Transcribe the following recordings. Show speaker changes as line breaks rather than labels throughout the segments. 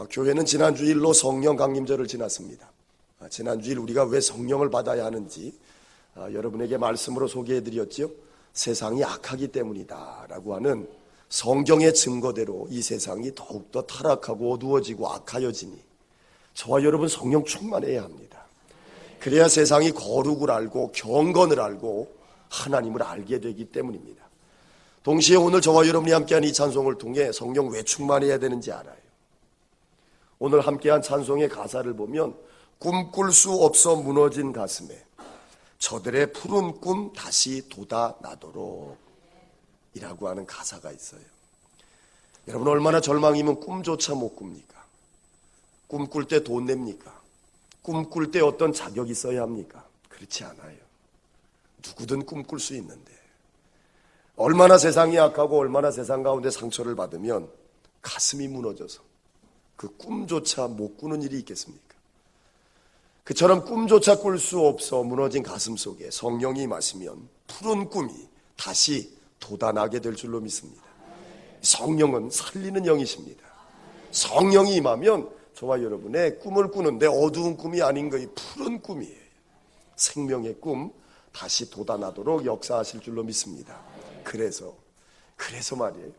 교회는 지난 주일로 성령 강림절을 지났습니다. 지난 주일 우리가 왜 성령을 받아야 하는지 여러분에게 말씀으로 소개해드렸죠. 세상이 악하기 때문이다 라고 하는 성경의 증거대로 이 세상이 더욱더 타락하고 어두워지고 악하여지니 저와 여러분 성령 충만해야 합니다. 그래야 세상이 거룩을 알고 경건을 알고 하나님을 알게 되기 때문입니다. 동시에 오늘 저와 여러분이 함께한 이 찬송을 통해 성령 왜 충만해야 되는지 알아요. 오늘 함께한 찬송의 가사를 보면 꿈꿀 수 없어 무너진 가슴에 저들의 푸른 꿈 다시 돋아나도록 이라고 하는 가사가 있어요. 여러분 얼마나 절망이면 꿈조차 못 꿉니까? 꿈꿀 때 돈 냅니까? 꿈꿀 때 어떤 자격이 있어야 합니까? 그렇지 않아요. 누구든 꿈꿀 수 있는데 얼마나 세상이 악하고 얼마나 세상 가운데 상처를 받으면 가슴이 무너져서 그 꿈조차 못 꾸는 일이 있겠습니까? 그처럼 꿈조차 꿀 수 없어 무너진 가슴 속에 성령이 임하시면 푸른 꿈이 다시 돋아나게 될 줄로 믿습니다. 성령은 살리는 영이십니다. 성령이 임하면 저와 여러분의 꿈을 꾸는데 어두운 꿈이 아닌 거이 푸른 꿈이에요. 생명의 꿈 다시 돋아나도록 역사하실 줄로 믿습니다. 그래서 말이에요.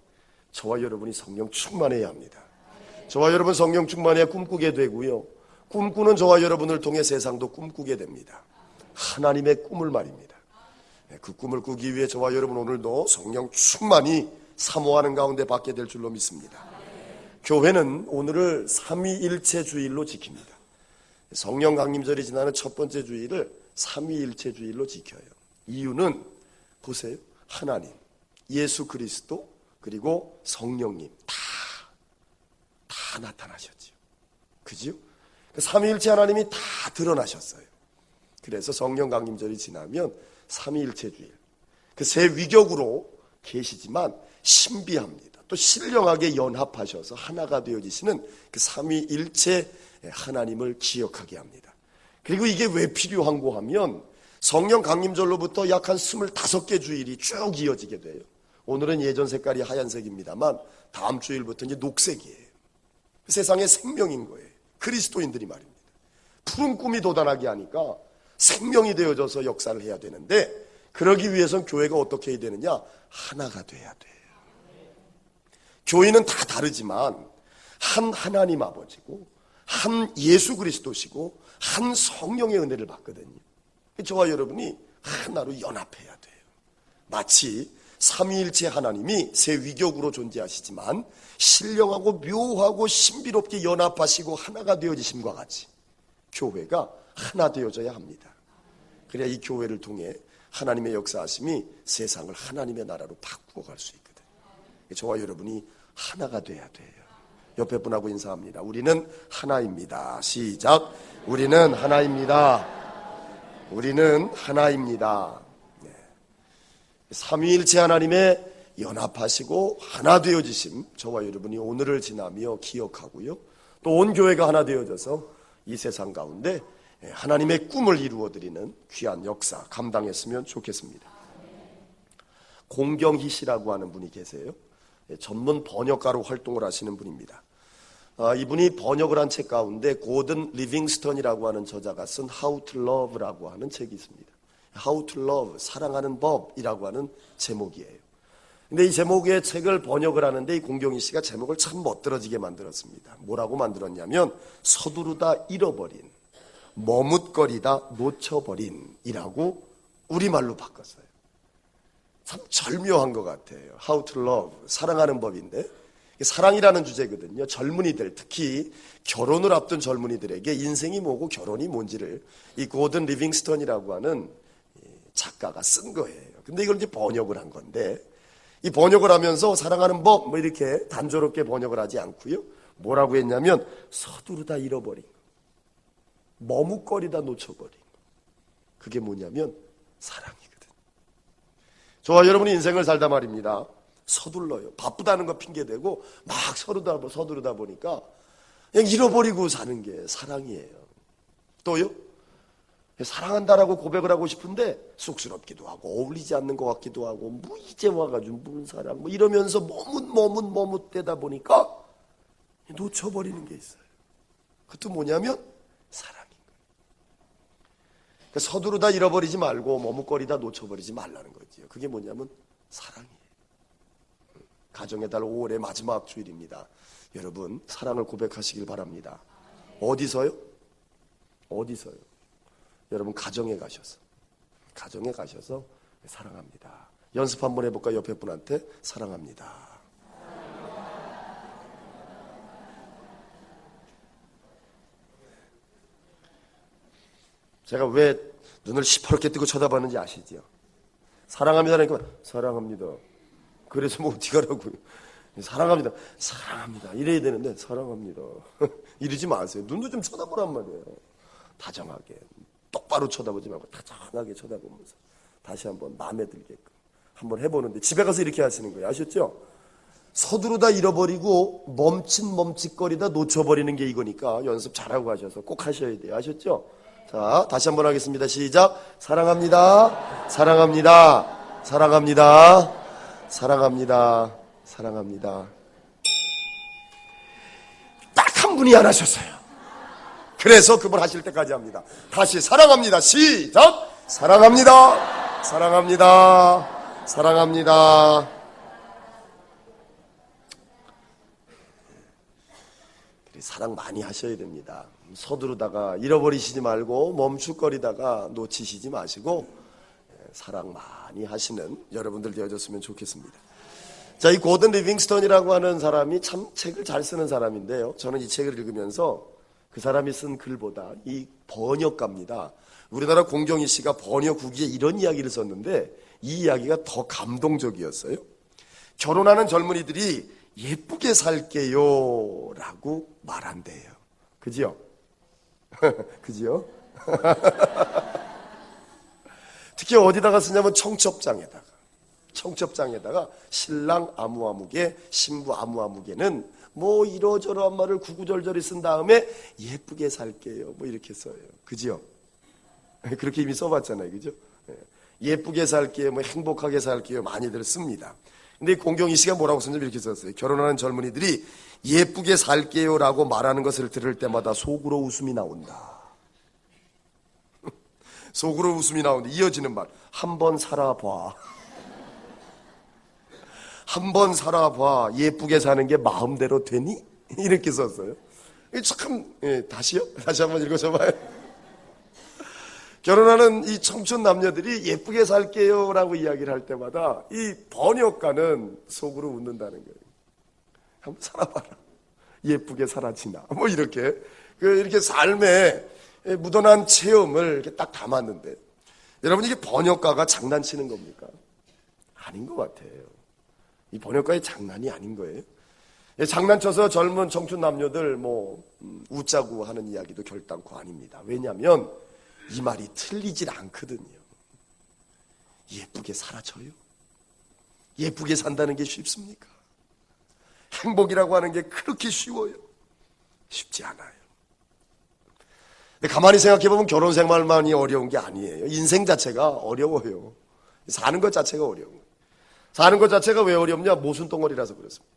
저와 여러분이 성령 충만해야 합니다. 저와 여러분 성령 충만해야 꿈꾸게 되고요. 꿈꾸는 저와 여러분을 통해 세상도 꿈꾸게 됩니다. 하나님의 꿈을 말입니다. 그 꿈을 꾸기 위해 저와 여러분 오늘도 성령 충만히 사모하는 가운데 받게 될 줄로 믿습니다. 교회는 오늘을 삼위일체 주일로 지킵니다. 성령 강림절이 지나는 첫 번째 주일을 삼위일체 주일로 지켜요. 이유는 보세요. 하나님, 예수 그리스도 그리고 성령님 다 나타나셨죠. 그죠? 삼위일체 하나님이 다 드러나셨어요. 그래서 성령 강림절이 지나면 삼위일체 주일 그 세 위격으로 계시지만 신비합니다. 또 신령하게 연합하셔서 하나가 되어지시는 그 삼위일체 하나님을 기억하게 합니다. 그리고 이게 왜 필요한고 하면 성령 강림절로부터 약 한 25개 주일이 쭉 이어지게 돼요. 오늘은 예전 색깔이 하얀색입니다만 다음 주일부터 이제 녹색이에요. 세상의 생명인 거예요. 그리스도인들이 말입니다. 푸른 꿈이 돋아나게 하니까 생명이 되어져서 역사를 해야 되는데 그러기 위해서는 교회가 어떻게 해야 되느냐? 하나가 돼야 돼요. 교회는 다 다르지만 한 하나님 아버지고 한 예수 그리스도시고 한 성령의 은혜를 받거든요. 저와 여러분이 하나로 연합해야 돼요. 마치 삼위일체 하나님이 세 위격으로 존재하시지만 신령하고 묘하고 신비롭게 연합하시고 하나가 되어지심과 같이 교회가 하나 되어져야 합니다. 그래야 이 교회를 통해 하나님의 역사하심이 세상을 하나님의 나라로 바꾸어 갈 수 있거든요. 저와 여러분이 하나가 돼야 돼요. 옆에 분하고 인사합니다. 우리는 하나입니다. 시작. 우리는 하나입니다. 우리는 하나입니다. 삼위일체 하나님의 연합하시고 하나 되어지심 저와 여러분이 오늘을 지나며 기억하고요. 또 온 교회가 하나 되어져서 이 세상 가운데 하나님의 꿈을 이루어드리는 귀한 역사 감당했으면 좋겠습니다. 공경희 씨라고 하는 분이 계세요. 전문 번역가로 활동을 하시는 분입니다. 이분이 번역을 한 책 가운데 고든 리빙스턴이라고 하는 저자가 쓴 How to Love라고 하는 책이 있습니다. How to Love, 사랑하는 법이라고 하는 제목이에요. 근데 이 제목의 책을 번역을 하는데 이 공경희 씨가 제목을 참 멋들어지게 만들었습니다. 뭐라고 만들었냐면 서두르다 잃어버린, 머뭇거리다 놓쳐버린 이라고 우리말로 바꿨어요. 참 절묘한 것 같아요. How to Love, 사랑하는 법인데 사랑이라는 주제거든요. 젊은이들, 특히 결혼을 앞둔 젊은이들에게 인생이 뭐고 결혼이 뭔지를 이 고든 리빙스턴이라고 하는 작가가 쓴 거예요. 근데 이걸 이제 번역을 한 건데 이 번역을 하면서 사랑하는 법 뭐 이렇게 단조롭게 번역을 하지 않고요. 뭐라고 했냐면 서두르다 잃어버린 거, 머뭇거리다 놓쳐버린 거. 그게 뭐냐면 사랑이거든. 저와 여러분이 인생을 살다 말입니다. 서둘러요. 바쁘다는 거 핑계대고 막 서두르다 보니까 그냥 잃어버리고 사는 게 사랑이에요. 또요? 사랑한다라고 고백을 하고 싶은데 쑥스럽기도 하고 어울리지 않는 것 같기도 하고 뭐 이제 와가지고 무슨 사랑 뭐 이러면서 머뭇대다 보니까 놓쳐버리는 게 있어요. 그것도 뭐냐면 사랑인 거예요. 그러니까 서두르다 잃어버리지 말고 머뭇거리다 놓쳐버리지 말라는 거지요. 그게 뭐냐면 사랑이에요. 가정의 달 5월의 마지막 주일입니다. 여러분 사랑을 고백하시길 바랍니다. 어디서요? 어디서요? 여러분 가정에 가셔서 사랑합니다. 연습 한번 해볼까요? 옆에 분한테 사랑합니다. 제가 왜 눈을 시퍼렇게 뜨고 쳐다봤는지 아시죠? 사랑합니다니까 사랑합니다. 그래서 뭐 어떻게 하라고요? 사랑합니다. 사랑합니다. 이래야 되는데 사랑합니다. 이러지 마세요. 눈도 좀 쳐다보란 말이에요. 다정하게. 똑바로 쳐다보지 말고 다정하게 쳐다보면서 다시 한번 마음에 들게끔 한번 해보는데 집에 가서 이렇게 하시는 거예요. 아셨죠? 서두르다 잃어버리고 멈칫거리다 놓쳐버리는 게 이거니까 연습 잘하고 가셔서 꼭 하셔야 돼요. 아셨죠? 자, 다시 한번 하겠습니다. 시작. 사랑합니다. 사랑합니다. 사랑합니다. 사랑합니다. 사랑합니다. 딱 한 분이 안 하셨어요. 그래서 그분 하실 때까지 합니다. 다시 사랑합니다. 시작. 사랑합니다. 사랑합니다. 사랑합니다. 사랑 많이 하셔야 됩니다. 서두르다가 잃어버리시지 말고 멈칫거리다가 놓치시지 마시고 사랑 많이 하시는 여러분들 되어줬으면 좋겠습니다. 자, 이 고든 리빙스턴이라고 하는 사람이 참 책을 잘 쓰는 사람인데요. 저는 이 책을 읽으면서 그 사람이 쓴 글보다 이 번역가입니다. 우리나라 공경희 씨가 번역 후기에 이런 이야기를 썼는데 이 이야기가 더 감동적이었어요. 결혼하는 젊은이들이 예쁘게 살게요 라고 말한대요. 그죠? 그죠? 특히 어디다가 쓰냐면 청첩장에다가 신랑 아무아무개 신부 아무아무개는 뭐 이러저러한 말을 구구절절히 쓴 다음에 예쁘게 살게요 뭐 이렇게 써요. 그죠? 그렇게 이미 써봤잖아요. 그죠? 예쁘게 살게요 뭐 행복하게 살게요 많이들 씁니다. 근데 공경희 씨가 뭐라고 썼냐면 이렇게 썼어요. 결혼하는 젊은이들이 예쁘게 살게요 라고 말하는 것을 들을 때마다 속으로 웃음이 나온다. 속으로 웃음이 나오는데 이어지는 말 한번 살아봐. 한번 살아봐. 예쁘게 사는 게 마음대로 되니? 이렇게 썼어요. 참 다시요? 다시 한번 읽어줘봐요. 결혼하는 이 청춘 남녀들이 예쁘게 살게요 라고 이야기를 할 때마다 이 번역가는 속으로 웃는다는 거예요. 한번 살아봐라. 예쁘게 살아지나. 뭐 이렇게 삶에 묻어난 체험을 이렇게 딱 담았는데 여러분 이게 번역가가 장난치는 겁니까? 아닌 것 같아요. 이 번역가의 장난이 아닌 거예요. 장난쳐서 젊은 청춘 남녀들 웃자고 하는 이야기도 결단코 아닙니다. 왜냐하면 이 말이 틀리질 않거든요. 예쁘게 살아줘요? 예쁘게 산다는 게 쉽습니까? 행복이라고 하는 게 그렇게 쉬워요? 쉽지 않아요. 근데 가만히 생각해보면 결혼 생활만이 어려운 게 아니에요. 인생 자체가 어려워요. 사는 것 자체가 어려워요. 사는 것 자체가 왜 어렵냐? 모순덩어리라서 그렇습니다.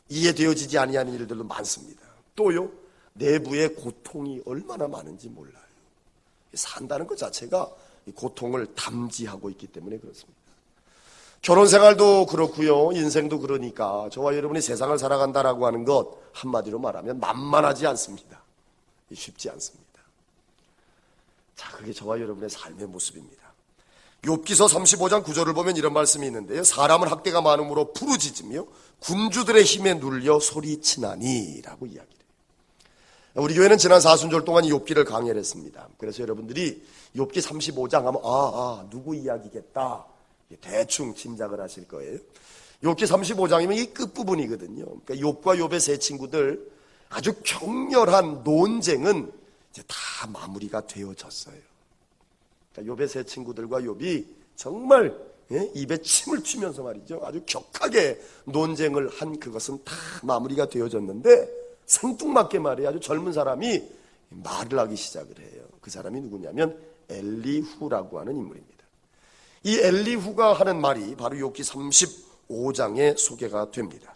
이해되어지지 아니하는 일들도 많습니다. 또요, 내부의 고통이 얼마나 많은지 몰라요. 산다는 것 자체가 고통을 담지하고 있기 때문에 그렇습니다. 결혼 생활도 그렇고요, 인생도 그러니까 저와 여러분이 세상을 살아간다라고 하는 것 한마디로 말하면 만만하지 않습니다. 쉽지 않습니다. 자, 그게 저와 여러분의 삶의 모습입니다. 욥기서 35장 9절을 보면 이런 말씀이 있는데요. 사람은 학대가 많음으로 부르짖으며 군주들의 힘에 눌려 소리치나니 라고 이야기를 해요. 우리 교회는 지난 사순절 동안 이 욥기를 강의를 했습니다. 그래서 여러분들이 욥기 35장 하면 누구 이야기겠다 대충 짐작을 하실 거예요. 욥기 35장이면 이 끝부분이거든요. 그러니까 욥과 욥의 세 친구들 아주 격렬한 논쟁은 이제 다 마무리가 되어졌어요. 그러니까 욥의 세 친구들과 욥이 정말 입에 침을 튀면서 말이죠. 아주 격하게 논쟁을 한 그것은 다 마무리가 되어졌는데 생뚱맞게 말이에요. 아주 젊은 사람이 말을 하기 시작을 해요. 그 사람이 누구냐면 엘리후라고 하는 인물입니다. 이 엘리후가 하는 말이 바로 욥기 35장에 소개가 됩니다.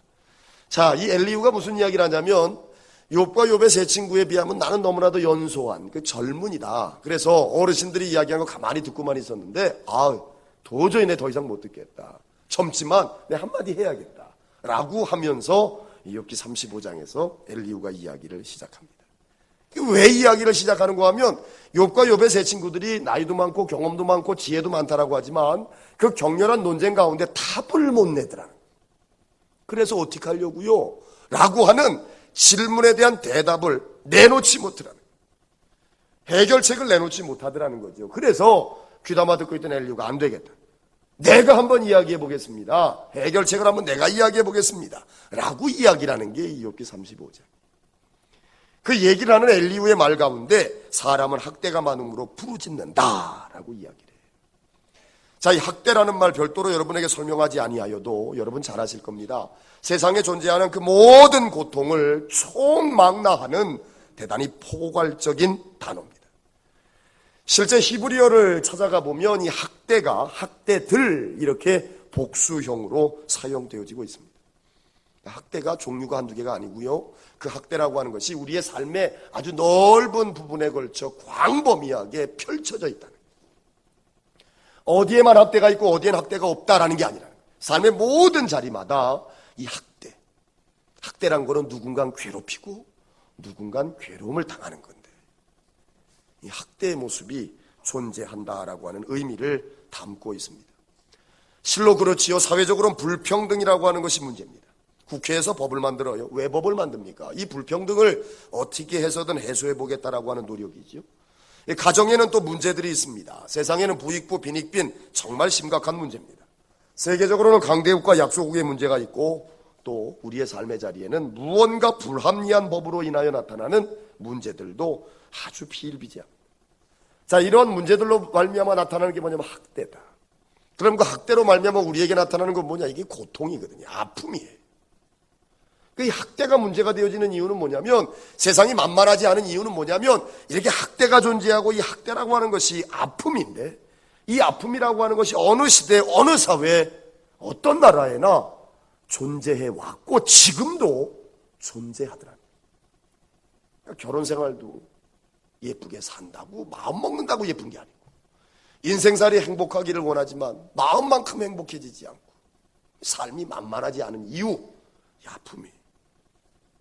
자, 이 엘리후가 무슨 이야기를 하냐면 욥과 욥의 세 친구에 비하면 나는 너무나도 연소한 그 젊은이다. 그래서 어르신들이 이야기한 거 가만히 듣고만 있었는데 도저히 내 더 이상 못 듣겠다. 젊지만 내 한마디 해야겠다. 라고 하면서 욥기 35장에서 엘리후가 이야기를 시작합니다. 왜 이야기를 시작하는가 하면 욥과 욥의 세 친구들이 나이도 많고 경험도 많고 지혜도 많다라고 하지만 그 격렬한 논쟁 가운데 답을 못 내더라는 거예요. 그래서 어떻게 하려고요? 라고 하는 질문에 대한 대답을 내놓지 못하라는 거예요. 해결책을 내놓지 못하더라는 거죠. 그래서 귀담아 듣고 있던 엘리후가 안 되겠다. 내가 한번 이야기해 보겠습니다. 해결책을 한번 내가 이야기해 보겠습니다. 라고 이야기를 하는 게 욥기 35장. 그 얘기를 하는 엘리후의 말 가운데 사람은 학대가 많음으로 부르짖는다 라고 이야기를 해요. 자, 이 학대라는 말 별도로 여러분에게 설명하지 아니하여도 여러분 잘 아실 겁니다. 세상에 존재하는 그 모든 고통을 총망라하는 대단히 포괄적인 단어입니다. 실제 히브리어를 찾아가 보면 이 학대가 학대들 이렇게 복수형으로 사용되어지고 있습니다. 학대가 종류가 한두 개가 아니고요. 그 학대라고 하는 것이 우리의 삶의 아주 넓은 부분에 걸쳐 광범위하게 펼쳐져 있다는 거예요. 어디에만 학대가 있고 어디에는 학대가 없다라는 게 아니라 삶의 모든 자리마다 이 학대란 거는 누군가는 괴롭히고 누군가는 괴로움을 당하는 건데 이 학대의 모습이 존재한다라고 하는 의미를 담고 있습니다. 실로 그렇지요. 사회적으로는 불평등이라고 하는 것이 문제입니다. 국회에서 법을 만들어요. 왜 법을 만듭니까? 이 불평등을 어떻게 해서든 해소해 보겠다라고 하는 노력이죠. 가정에는 또 문제들이 있습니다. 세상에는 부익부, 빈익빈 정말 심각한 문제입니다. 세계적으로는 강대국과 약소국의 문제가 있고 또 우리의 삶의 자리에는 무언가 불합리한 법으로 인하여 나타나는 문제들도 아주 비일비재합니다. 자, 이런 문제들로 말미암아 나타나는 게 뭐냐면 학대다. 그럼 그 학대로 말미암아 우리에게 나타나는 건 뭐냐? 이게 고통이거든요. 아픔이에요. 그 학대가 문제가 되어지는 이유는 뭐냐면 세상이 만만하지 않은 이유는 뭐냐면 이렇게 학대가 존재하고 이 학대라고 하는 것이 아픔인데 이 아픔이라고 하는 것이 어느 시대 어느 사회 어떤 나라에나 존재해 왔고 지금도 존재하더라고요. 그러니까 결혼 생활도 예쁘게 산다고 마음 먹는다고 예쁜 게 아니고 인생살이 행복하기를 원하지만 마음만큼 행복해지지 않고 삶이 만만하지 않은 이유 이 아픔이.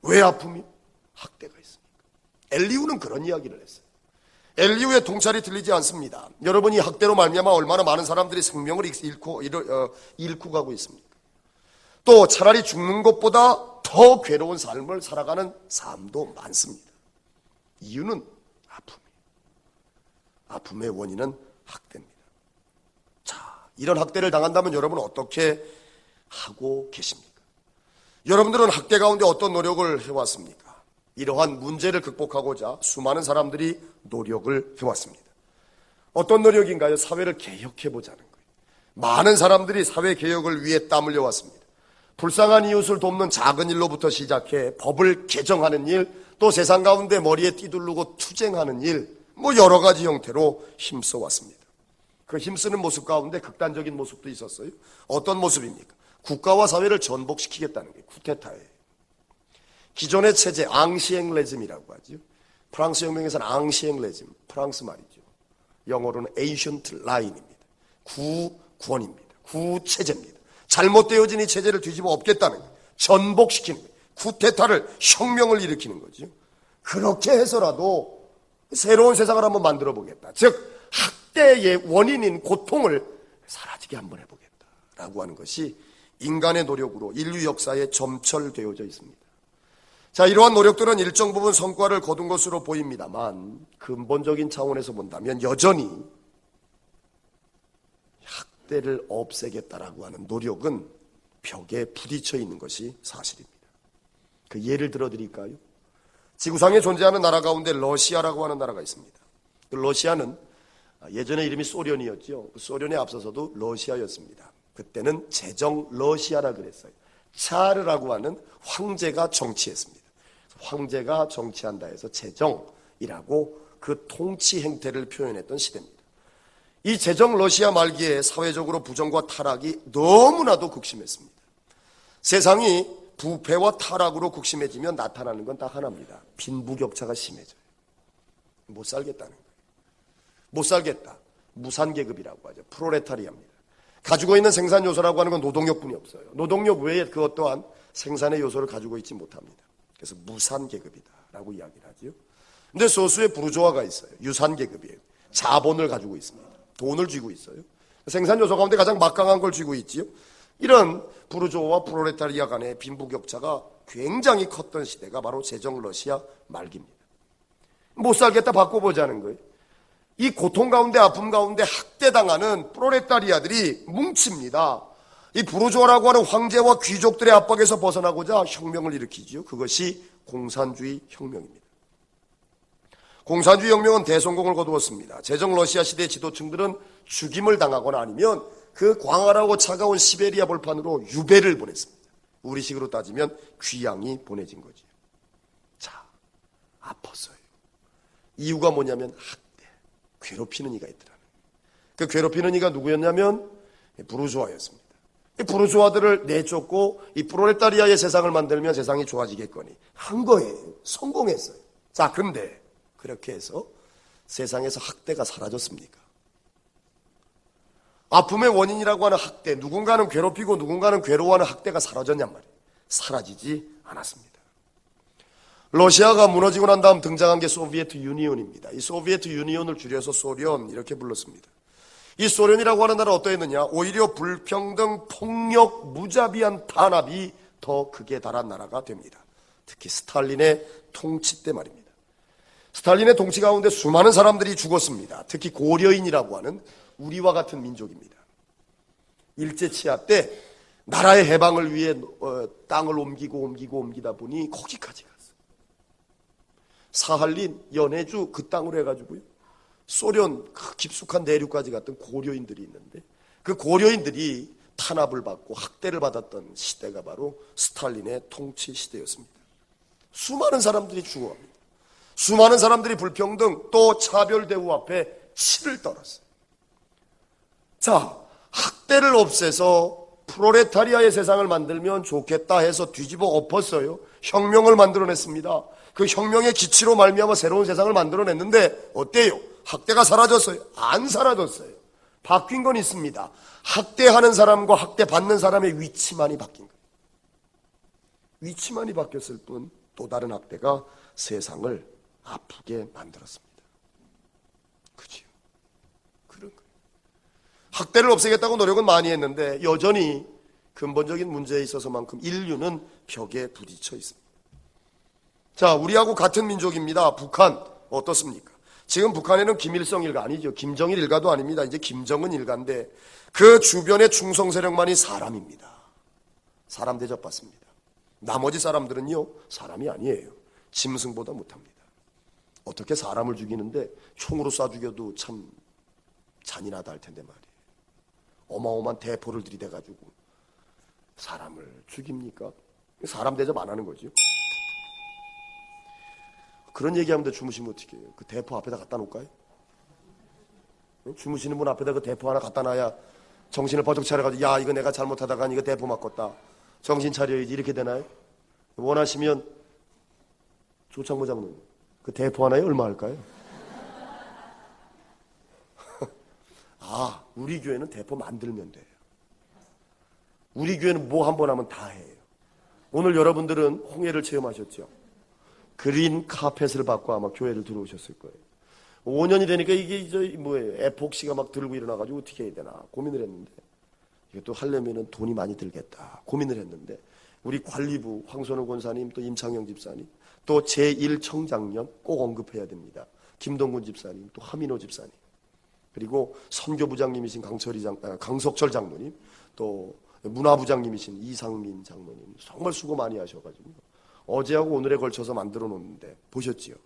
왜 아픔이? 학대가 있으니까. 엘리후는 그런 이야기를 했어요. 엘리후의 통찰이 들리지 않습니다. 여러분이 학대로 말미암아 얼마나 많은 사람들이 생명을 잃고 가고 있습니까? 또 차라리 죽는 것보다 더 괴로운 삶을 살아가는 삶도 많습니다. 이유는 아픔이에요. 아픔의 원인은 학대입니다. 자, 이런 학대를 당한다면 여러분은 어떻게 하고 계십니까? 여러분들은 학대 가운데 어떤 노력을 해왔습니까? 이러한 문제를 극복하고자 수많은 사람들이 노력을 해왔습니다. 어떤 노력인가요? 사회를 개혁해보자는 거예요. 많은 사람들이 사회 개혁을 위해 땀 흘려왔습니다. 불쌍한 이웃을 돕는 작은 일로부터 시작해 법을 개정하는 일, 또 세상 가운데 머리에 띠두르고 투쟁하는 일, 여러 가지 형태로 힘써왔습니다. 그 힘쓰는 모습 가운데 극단적인 모습도 있었어요. 어떤 모습입니까? 국가와 사회를 전복시키겠다는 게 쿠데타예요. 기존의 체제, 앙시앵레즘이라고 하죠. 프랑스 혁명에서는 앙시앵레즘, 프랑스 말이죠. 영어로는 ancient line입니다. 구권입니다. 구체제입니다. 잘못되어진 이 체제를 뒤집어 엎겠다는 거예요. 전복시키는 거예요. 쿠데타를, 혁명을 일으키는 거죠. 그렇게 해서라도 새로운 세상을 한번 만들어 보겠다. 즉 학대의 원인인 고통을 사라지게 한번 해보겠다라고 하는 것이 인간의 노력으로 인류 역사에 점철되어져 있습니다. 자, 이러한 노력들은 일정 부분 성과를 거둔 것으로 보입니다만 근본적인 차원에서 본다면 여전히 학대를 없애겠다라고 하는 노력은 벽에 부딪혀 있는 것이 사실입니다. 그 예를 들어드릴까요? 지구상에 존재하는 나라 가운데 러시아라고 하는 나라가 있습니다. 그 러시아는 예전에 이름이 소련이었죠. 그 소련에 앞서서도 러시아였습니다. 그때는 제정 러시아라 그랬어요. 차르라고 하는 황제가 정치했습니다. 황제가 정치한다 해서 제정이라고 그 통치 행태를 표현했던 시대입니다. 이 제정 러시아 말기에 사회적으로 부정과 타락이 너무나도 극심했습니다. 세상이 부패와 타락으로 극심해지면 나타나는 건 딱 하나입니다. 빈부격차가 심해져요. 못 살겠다는 거예요. 못 살겠다. 무산계급이라고 하죠. 프로레타리아입니다. 가지고 있는 생산 요소라고 하는 건 노동력뿐이 없어요. 노동력 외에 그것 또한 생산의 요소를 가지고 있지 못합니다. 그래서 무산계급이다라고 이야기를 하죠. 근데 소수의 부르조아가 있어요. 유산계급이에요. 자본을 가지고 있습니다. 돈을 쥐고 있어요. 생산 요소 가운데 가장 막강한 걸 쥐고 있지요. 이런 부르조아와 프로레타리아 간의 빈부격차가 굉장히 컸던 시대가 바로 제정 러시아 말기입니다. 못 살겠다 바꿔보자는 거예요. 이 고통 가운데 아픔 가운데 학대당하는 프로레타리아들이 뭉칩니다. 이 부르조아라고 하는 황제와 귀족들의 압박에서 벗어나고자 혁명을 일으키지요. 그것이 공산주의 혁명입니다. 공산주의 혁명은 대성공을 거두었습니다. 제정 러시아 시대 지도층들은 죽임을 당하거나 아니면 그 광활하고 차가운 시베리아 벌판으로 유배를 보냈습니다. 우리식으로 따지면 귀양이 보내진 거죠. 자, 아팠어요. 이유가 뭐냐면 학대, 괴롭히는 이가 있더라는 거예요. 그 괴롭히는 이가 누구였냐면 부르조아였습니다. 이 부르조아들을 내쫓고 이 프로레타리아의 세상을 만들면 세상이 좋아지겠거니 한 거예요. 성공했어요. 자, 근데 그렇게 해서 세상에서 학대가 사라졌습니까? 아픔의 원인이라고 하는 학대, 누군가는 괴롭히고 누군가는 괴로워하는 학대가 사라졌냔 말이에요. 사라지지 않았습니다. 러시아가 무너지고 난 다음 등장한 게 소비에트 유니온입니다. 이 소비에트 유니온을 줄여서 소련 이렇게 불렀습니다. 이 소련이라고 하는 나라는 어떠했느냐? 오히려 불평등, 폭력, 무자비한 탄압이 더 극에 달한 나라가 됩니다. 특히 스탈린의 통치 때 말입니다. 스탈린의 통치 가운데 수많은 사람들이 죽었습니다. 특히 고려인이라고 하는 우리와 같은 민족입니다. 일제치하 때 나라의 해방을 위해 땅을 옮기다 보니 거기까지 갔어요. 사할린, 연해주 그 땅으로 해가지고요. 소련 그 깊숙한 내륙까지 갔던 고려인들이 있는데 그 고려인들이 탄압을 받고 학대를 받았던 시대가 바로 스탈린의 통치 시대였습니다. 수많은 사람들이 죽어갑니다. 수많은 사람들이 불평등 또 차별 대우 앞에 치를 떨었어요. 자, 학대를 없애서 프로레타리아의 세상을 만들면 좋겠다 해서 뒤집어 엎었어요. 혁명을 만들어냈습니다. 그 혁명의 기치로 말미암아 새로운 세상을 만들어냈는데 어때요? 학대가 사라졌어요? 안 사라졌어요. 바뀐 건 있습니다. 학대하는 사람과 학대받는 사람의 위치만이 바뀐 거예요. 위치만이 바뀌었을 뿐 또 다른 학대가 세상을 아프게 만들었습니다. 그지요? 그런 거예요. 학대를 없애겠다고 노력은 많이 했는데 여전히 근본적인 문제에 있어서만큼 인류는 벽에 부딪혀 있습니다. 자, 우리하고 같은 민족입니다. 북한 어떻습니까? 지금 북한에는 김일성 일가 아니죠. 김정일 일가도 아닙니다. 이제 김정은 일가인데 그 주변의 충성 세력만이 사람입니다. 사람 대접받습니다. 나머지 사람들은요, 사람이 아니에요. 짐승보다 못합니다. 어떻게 사람을 죽이는데 총으로 쏴 죽여도 참 잔인하다 할 텐데 말이에요. 어마어마한 대포를 들이대가지고 사람을 죽입니까? 사람 대접 안 하는 거죠. 그런 얘기하면 주무시면 어떻게 해요? 그 대포 앞에다 갖다 놓을까요? 주무시는 분 앞에다 그 대포 하나 갖다 놔야 정신을 버쩍 차려가지고 야, 이거 내가 잘못하다가 이거 대포 맞겠다. 정신 차려야지. 이렇게 되나요? 원하시면 조창모 장로님 그 대포 하나에 얼마 할까요? 아, 우리 교회는 대포 만들면 돼요. 우리 교회는 뭐 한 번 하면 다 해요. 오늘 여러분들은 홍해를 체험하셨죠? 그린 카펫을 받고 아마 교회를 들어오셨을 거예요. 5년이 되니까 이게 뭐예요? 에폭시가 막 들고 일어나가지고 어떻게 해야 되나 고민을 했는데 이것도 하려면은 돈이 많이 들겠다 고민을 했는데 우리 관리부 황선우 권사님 또 임창영 집사님 또 제1청장년 꼭 언급해야 됩니다. 김동군 집사님 또 하민호 집사님 그리고 선교부장님이신 강석철 장로님 또 문화부장님이신 이상민 장로님 정말 수고 많이 하셔가지고 어제하고 오늘에 걸쳐서 만들어 놓는데 보셨지요?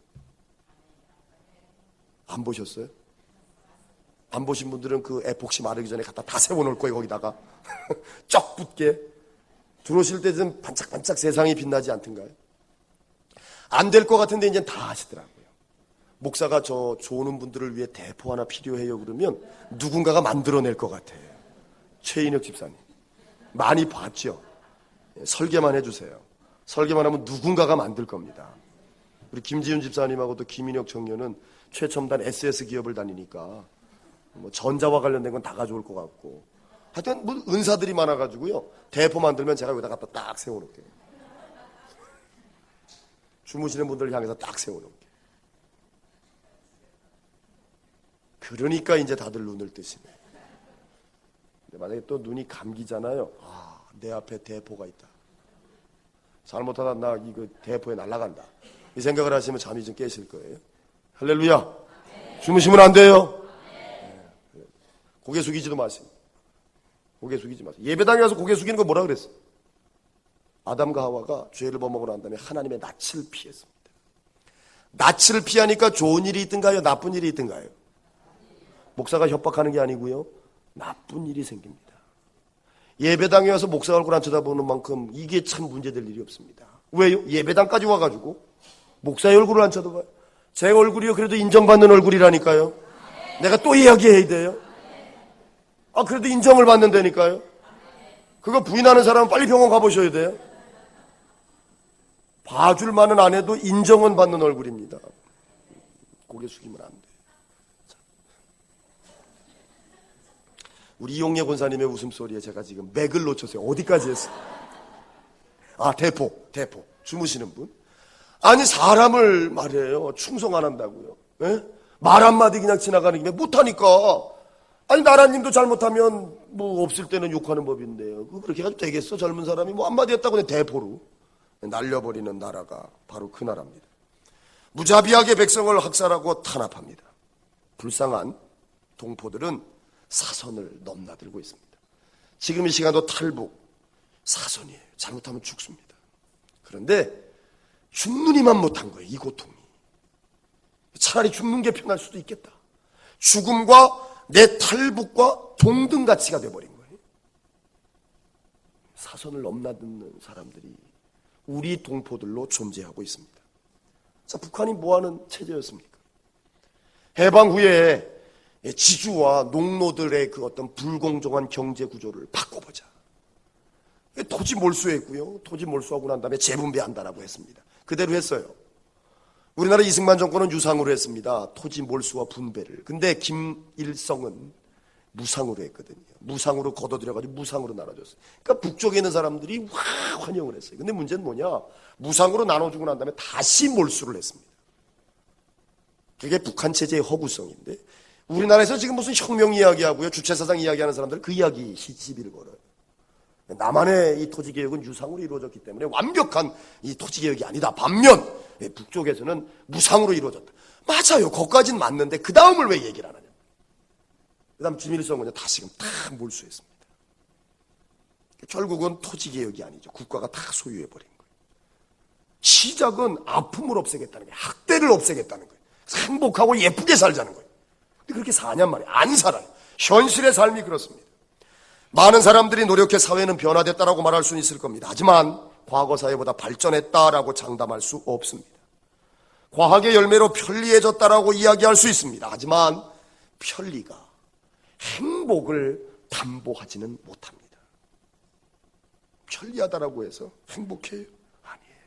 안 보셨어요? 안 보신 분들은 그 에폭시 마르기 전에 갖다 다 세워놓을 거예요. 거기다가 쩍 붙게 들어오실 때 좀 반짝반짝 세상이 빛나지 않던가요? 안 될 것 같은데 이제 다 하시더라고요. 목사가 저 좋은 분들을 위해 대포 하나 필요해요 그러면 누군가가 만들어낼 것 같아요. 최인혁 집사님 많이 봤죠? 설계만 해주세요. 설계만 하면 누군가가 만들 겁니다. 우리 김지윤 집사님하고 또 김인혁 청년은 최첨단 SS 기업을 다니니까 뭐 전자와 관련된 건 다 가져올 것 같고, 하여튼 뭐 은사들이 많아가지고요, 대포 만들면 제가 여기다 갖다 딱 세워놓을게요. 주무시는 분들 향해서 딱 세워놓을게요. 그러니까 이제 다들 눈을 뜨시네. 근데 만약에 또 눈이 감기잖아요. 아, 내 앞에 대포가 있다. 잘못하다 나 이거 대포에 날아간다. 이 생각을 하시면 잠이 좀 깨실 거예요. 할렐루야. 주무시면 안 돼요. 고개 숙이지도 마세요. 고개 숙이지 마세요. 예배당에 가서 고개 숙이는 거 뭐라 그랬어요? 아담과 하와가 죄를 범하고 난 다음에 하나님의 낯을 피했습니다. 낯을 피하니까 좋은 일이 있든가요? 나쁜 일이 있든가요? 목사가 협박하는 게 아니고요, 나쁜 일이 생깁니다. 예배당에 와서 목사 얼굴 안 쳐다보는 만큼 이게 참 문제될 일이 없습니다. 왜요? 예배당까지 와가지고 목사의 얼굴을 안 쳐다봐요. 제 얼굴이요 그래도 인정받는 얼굴이라니까요. 내가 또 이야기해야 돼요? 아, 그래도 인정을 받는다니까요. 그거 부인하는 사람은 빨리 병원 가보셔야 돼요. 봐줄만은 안 해도 인정은 받는 얼굴입니다. 고개 숙이면 안 돼요. 우리 이용예 권사님의 웃음소리에 제가 지금 맥을 놓쳤어요. 어디까지 했어요? 아, 대포. 주무시는 분. 아니, 사람을 말이에요, 충성 안 한다고요. 예? 말 한마디 그냥 지나가는 김에 못하니까. 아니, 나라님도 잘못하면 뭐 없을 때는 욕하는 법인데요. 그렇게 해도 되겠어? 젊은 사람이 뭐 한마디 했다고 그냥 대포로 날려버리는 나라가 바로 그 나라입니다. 무자비하게 백성을 학살하고 탄압합니다. 불쌍한 동포들은 사선을 넘나들고 있습니다. 지금 이 시간도 탈북, 사선이에요. 잘못하면 죽습니다. 그런데 죽느니만 못한 거예요, 이 고통이. 차라리 죽는 게 편할 수도 있겠다. 죽음과 내 탈북과 동등 가치가 돼버린 거예요. 사선을 넘나드는 사람들이 우리 동포들로 존재하고 있습니다. 자, 북한이 뭐하는 체제였습니까? 해방 후에 지주와 농노들의 그 어떤 불공정한 경제 구조를 바꿔보자. 토지 몰수했고요. 토지 몰수하고 난 다음에 재분배한다라고 했습니다. 그대로 했어요. 우리나라 이승만 정권은 유상으로 했습니다. 토지 몰수와 분배를. 근데 김일성은 무상으로 했거든요. 무상으로 걷어들여가지고 무상으로 나눠줬어요. 그러니까 북쪽에 있는 사람들이 환영을 했어요. 근데 문제는 뭐냐? 무상으로 나눠주고 난 다음에 다시 몰수를 했습니다. 그게 북한 체제의 허구성인데, 우리나라에서 지금 무슨 혁명 이야기하고요, 주체사상 이야기하는 사람들 그 이야기 시비를 걸어요. 남한의 이 토지개혁은 유상으로 이루어졌기 때문에 완벽한 이 토지개혁이 아니다. 반면 북쪽에서는 무상으로 이루어졌다. 맞아요. 거기까지는 맞는데 그 다음을 왜 얘기를 안 하냐. 그 다음 김일성은 다시금 다 몰수했습니다. 결국은 토지개혁이 아니죠. 국가가 다 소유해버린 거예요. 시작은 아픔을 없애겠다는 거예요. 학대를 없애겠다는 거예요. 행복하고 예쁘게 살자는 거예요. 근데 그렇게 사냔 말이에요. 안 살아요. 현실의 삶이 그렇습니다. 많은 사람들이 노력해 사회는 변화됐다라고 말할 수는 있을 겁니다. 하지만 과거 사회보다 발전했다라고 장담할 수 없습니다. 과학의 열매로 편리해졌다라고 이야기할 수 있습니다. 하지만 편리가 행복을 담보하지는 못합니다. 편리하다라고 해서 행복해요? 아니에요.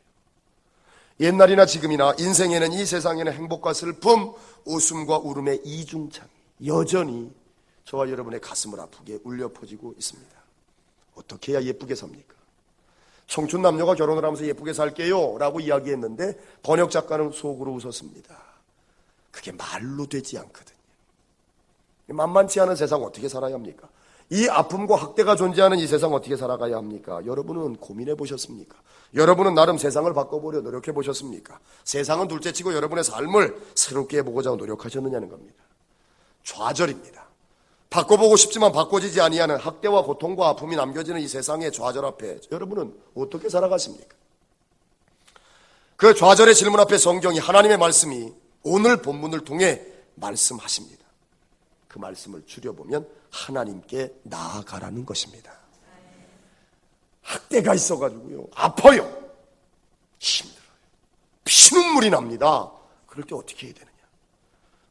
옛날이나 지금이나 인생에는, 이 세상에는 행복과 슬픔, 웃음과 울음의 이중창이 여전히 저와 여러분의 가슴을 아프게 울려 퍼지고 있습니다. 어떻게 해야 예쁘게 삽니까? 청춘 남녀가 결혼을 하면서 예쁘게 살게요 라고 이야기했는데 번역 작가는 속으로 웃었습니다. 그게 말로 되지 않거든요. 만만치 않은 세상 어떻게 살아야 합니까? 이 아픔과 학대가 존재하는 이 세상 어떻게 살아가야 합니까? 여러분은 고민해 보셨습니까? 여러분은 나름 세상을 바꿔보려 노력해 보셨습니까? 세상은 둘째치고 여러분의 삶을 새롭게 해보고자 노력하셨느냐는 겁니다. 좌절입니다. 바꿔보고 싶지만 바꿔지지 아니하는 학대와 고통과 아픔이 남겨지는 이 세상의 좌절 앞에 여러분은 어떻게 살아가십니까? 그 좌절의 질문 앞에 성경이, 하나님의 말씀이 오늘 본문을 통해 말씀하십니다. 그 말씀을 줄여보면 하나님께 나아가라는 것입니다. 학대가 있어가지고요, 아파요, 힘들어요, 피눈물이 납니다. 그럴 때 어떻게 해야 되느냐?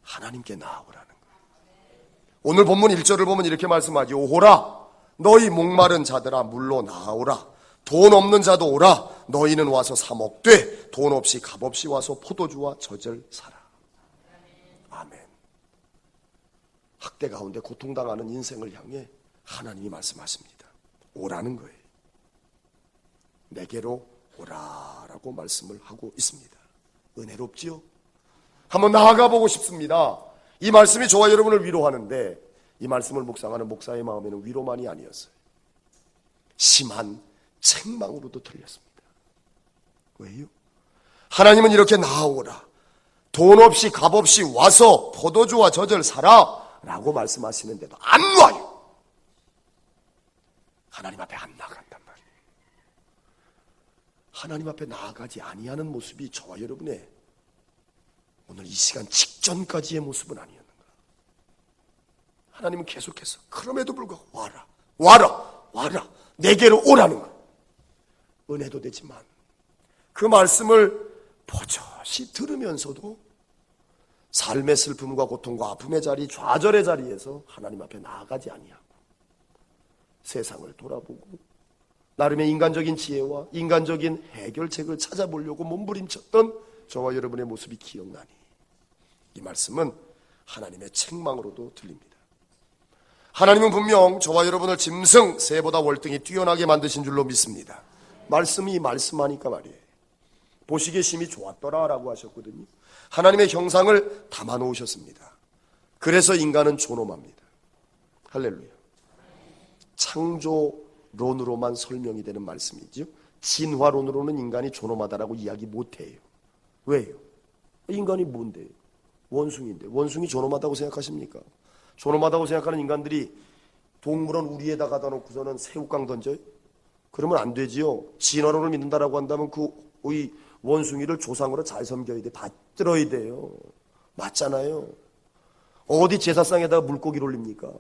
하나님께 나아오라는 거예요. 오늘 본문 1절을 보면 이렇게 말씀하죠. 오호라 너희 목마른 자들아 물로 나아오라. 돈 없는 자도 오라. 너희는 와서 사 먹되 돈 없이 값 없이 와서 포도주와 젖을 사라. 아멘. 학대 가운데 고통당하는 인생을 향해 하나님이 말씀하십니다. 오라는 거예요. 내게로 오라라고 말씀을 하고 있습니다. 은혜롭지요? 한번 나아가 보고 싶습니다. 이 말씀이 저와 여러분을 위로하는데 이 말씀을 묵상하는 목사의 마음에는 위로만이 아니었어요. 심한 책망으로도 들렸습니다. 왜요? 하나님은 이렇게 나아오라. 돈 없이 값 없이 와서 포도주와 젖을 사라 라고 말씀하시는데도 안 와요. 하나님 앞에 안 나간단 말이에요. 하나님 앞에 나아가지 아니하는 모습이 저와 여러분의 오늘 이 시간 직전까지의 모습은 아니었는가. 하나님은 계속해서 그럼에도 불구하고 와라 와라 와라 내게로 오라는 것. 은혜도 되지만 그 말씀을 버젓이 들으면서도 삶의 슬픔과 고통과 아픔의 자리, 좌절의 자리에서 하나님 앞에 나아가지 아니하고 세상을 돌아보고 나름의 인간적인 지혜와 인간적인 해결책을 찾아보려고 몸부림쳤던 저와 여러분의 모습이 기억나니 이 말씀은 하나님의 책망으로도 들립니다. 하나님은 분명 저와 여러분을 짐승, 새보다 월등히 뛰어나게 만드신 줄로 믿습니다. 말씀이 말씀하니까 말이에요. 보시기에 심히 좋았더라라고 하셨거든요. 하나님의 형상을 담아 놓으셨습니다. 그래서 인간은 존엄합니다. 할렐루야. 창조론으로만 설명이 되는 말씀이죠. 진화론으로는 인간이 존엄하다라고 이야기 못해요. 왜요? 인간이 뭔데요? 원숭이인데 원숭이 존엄하다고 생각하십니까? 존엄하다고 생각하는 인간들이 동물원 우리에다 가다 놓고서는 새우깡 던져요? 그러면 안 되지요. 진화론을 믿는다라고 한다면 이 원숭이를 조상으로 잘 섬겨야 돼. 받들어야 돼요. 맞잖아요. 어디 제사상에다가 물고기를 올립니까?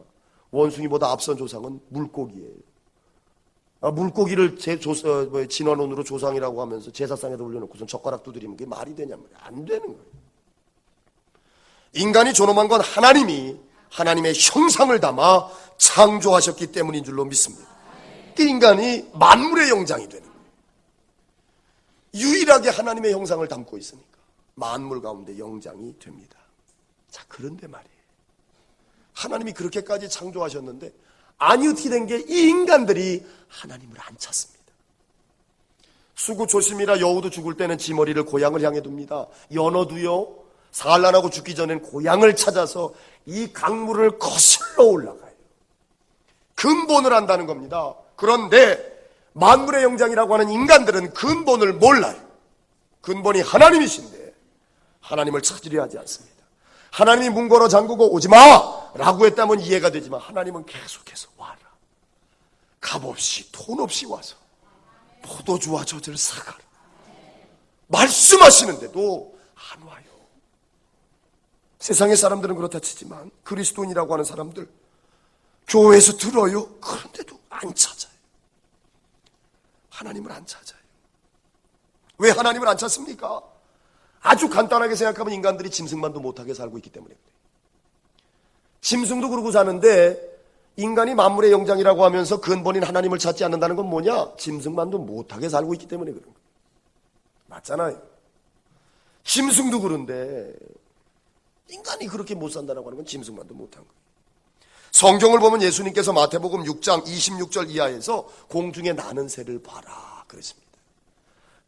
원숭이보다 앞선 조상은 물고기예요. 물고기를 진화론으로 조상이라고 하면서 제사상에다 올려놓고선 젓가락 두드리면 그게 말이 되냐 말이야. 안 되는 거예요. 인간이 존엄한 건 하나님이 하나님의 형상을 담아 창조하셨기 때문인 줄로 믿습니다. 그 인간이 만물의 영장이 되는 거예요. 유일하게 하나님의 형상을 담고 있으니까 만물 가운데 영장이 됩니다. 자, 그런데 말이에요. 하나님이 그렇게까지 창조하셨는데 아니 어떻게 된 게 이 인간들이 하나님을 안 찾습니다. 수구조심이라 여우도 죽을 때는 지 머리를 고향을 향해 둡니다. 연어도요. 산란하고 죽기 전엔 고향을 찾아서 이 강물을 거슬러 올라가요. 근본을 안다는 겁니다. 그런데 만물의 영장이라고 하는 인간들은 근본을 몰라요. 근본이 하나님이신데 하나님을 찾으려 하지 않습니다. 하나님이 문 걸어 잠그고 오지마 라고 했다면 이해가 되지만 하나님은 계속해서 와라. 값없이 돈 없이 와서 포도주와 젖을 사가라. 말씀하시는데도 안 와요. 세상의 사람들은 그렇다 치지만 그리스도인이라고 하는 사람들 교회에서 들어요. 그런데도 안 찾아요. 하나님을 안 찾아요. 왜 하나님을 안 찾습니까? 아주 간단하게 생각하면 인간들이 짐승만도 못하게 살고 있기 때문에 그래요. 짐승도 그러고 사는데 인간이 만물의 영장이라고 하면서 근본인 하나님을 찾지 않는다는 건 뭐냐? 짐승만도 못하게 살고 있기 때문에 그런 거예요. 맞잖아요. 짐승도 그런데 인간이 그렇게 못 산다고 하는 건 짐승만도 못한 거예요. 성경을 보면 예수님께서 마태복음 6장 26절 이하에서 공중에 나는 새를 봐라 그랬습니다.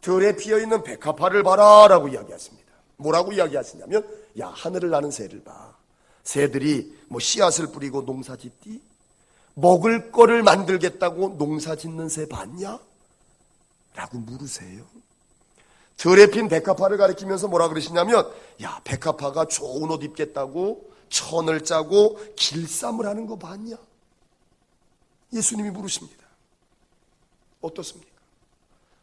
들에 피어있는 백합화를 봐라 라고 이야기했습니다. 뭐라고 이야기하시냐면 야 하늘을 나는 새를 봐. 새들이 씨앗을 뿌리고 농사 짓디? 먹을 거를 만들겠다고 농사 짓는 새 봤냐? 라고 물으세요. 들에 핀 백합화를 가리키면서 뭐라 그러시냐면 야 백합화가 좋은 옷 입겠다고 천을 짜고 길쌈을 하는 거 봤냐? 예수님이 물으십니다. 어떻습니까?